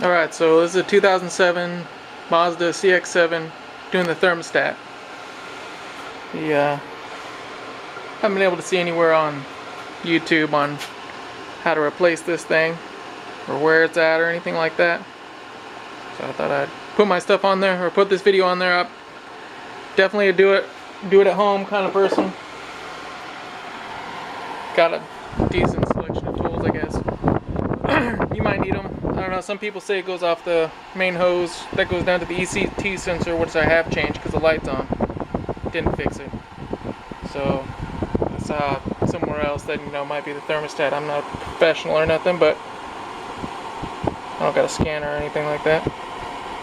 Alright, so this is a 2007 Mazda Cx-7 doing the thermostat. Haven't been able to see anywhere on YouTube on how to replace this thing or where it's at or anything like that. So I thought I'd put my stuff on there, or put this video on there. I'm definitely a do it at home kind of person. Got a decent selection of tools, I guess. You might need them. I don't know, some people say it goes off the main hose that goes down to the ECT sensor, which I have changed because the light's on. Didn't fix it. So I saw somewhere else that, you know, might be the thermostat. I'm not a professional or nothing, but I don't got a scanner or anything like that.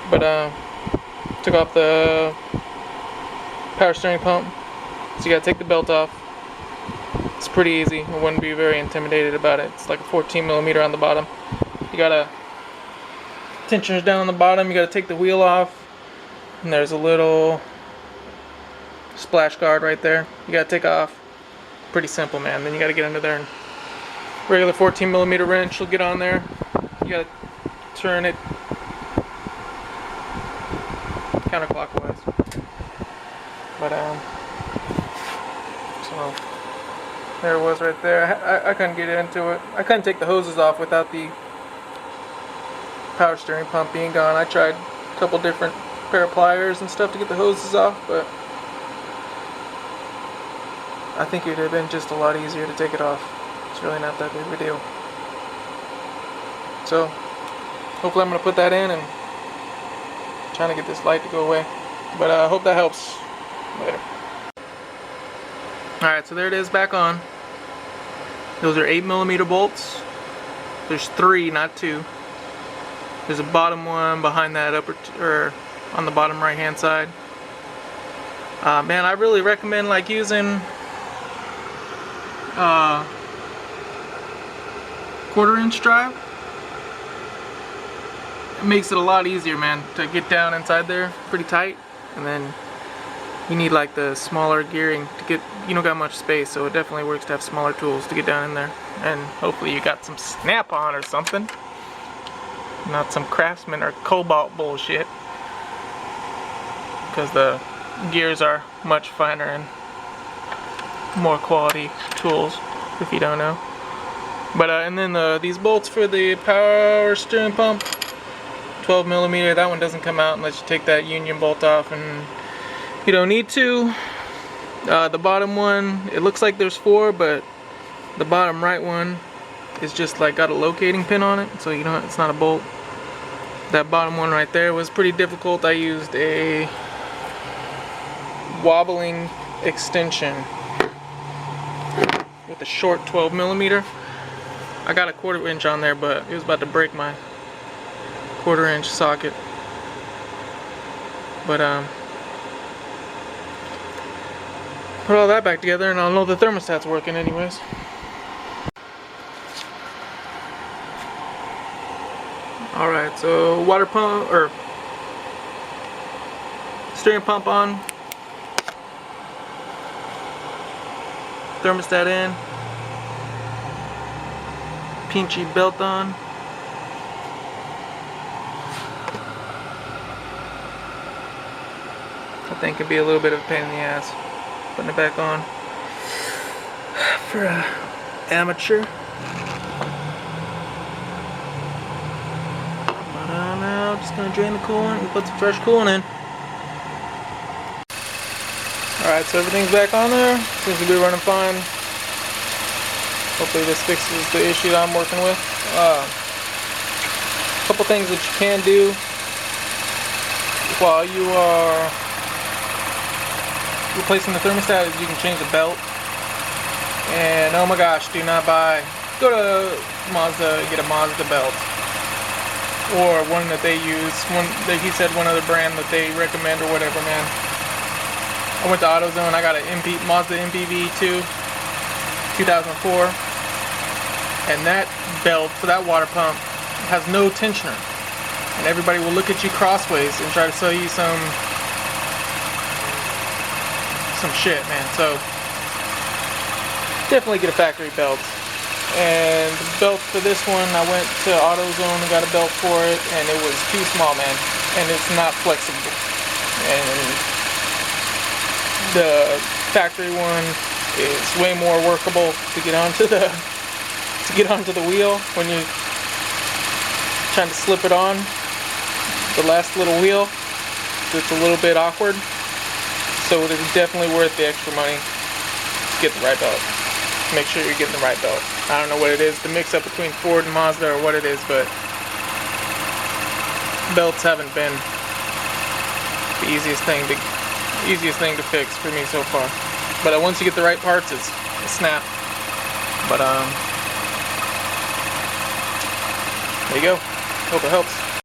But took off the power steering pump. So you gotta take the belt off. It's pretty easy. I wouldn't be very intimidated about it. It's like a 14mm on the bottom. You gotta, tensioners down on the bottom. You gotta take the wheel off, and there's a little splash guard right there. You gotta take off. Pretty simple, man. Then you gotta get under there, and regular 14mm wrench will get on there. You gotta turn it counterclockwise. But so there it was right there. I couldn't get into it. I couldn't take the hoses off without the power steering pump being gone. I tried a couple different pair of pliers and stuff to get the hoses off, but I think it would have been just a lot easier to take it off. It's really not that big of a deal. So hopefully I'm going to put that in and trying to get this light to go away. But I hope that helps later. Alright, so there it is back on. Those are 8mm bolts. There's 3, not 2. There's a bottom one behind that or on the bottom right hand side. Man, I really recommend like using 1/4" drive. It makes it a lot easier, man, to get down inside there pretty tight, and then you need like the smaller gearing to get, you don't got much space, so it definitely works to have smaller tools to get down in there. And hopefully you got some snap-on or something, not some Craftsman or Cobalt bullshit, because the gears are much finer and more quality tools, if you don't know. But and then these bolts for the power steering pump, 12mm. That one doesn't come out unless you take that union bolt off, and you don't need to. The bottom one, it looks like there's 4, but the bottom right one is just like got a locating pin on it, so you know it's not a bolt. That bottom one right there was pretty difficult. I used a wobbling extension with a short 12mm. I got a 1/4" on there, but it was about to break my 1/4" socket. But put all that back together and I'll know the thermostat's working anyways. Alright, so water pump, or steering pump on, thermostat in, pinchy belt on. I think it'd be a little bit of a pain in the ass putting it back on for an amateur. But now just gonna drain the coolant and put some fresh coolant in. Alright, so everything's back on there. Seems to be running fine. Hopefully this fixes the issue that I'm working with. A couple things that you can do while you are replacing the thermostat is you can change the belt. And oh my gosh, go to Mazda and get a Mazda belt, or one that they use, he said one other brand that they recommend or whatever, man. I went to AutoZone, I got a Mazda MPV 2 2004, and that belt for that water pump has no tensioner, and everybody will look at you crossways and try to sell you some shit, man. So definitely get a factory belt And the belt for this one, I went to AutoZone and got a belt for it, and it was too small, man. And it's not flexible. And the factory one is way more workable to get onto the wheel when you're trying to slip it on. The last little wheel, it's a little bit awkward. So it is definitely worth the extra money to get the right belt. Make sure you're getting the right belt. I don't know what it is, the mix up between Ford and Mazda or what it is, but belts haven't been the easiest thing to fix for me so far. But once you get the right parts, it's a snap. But there you go. Hope it helps.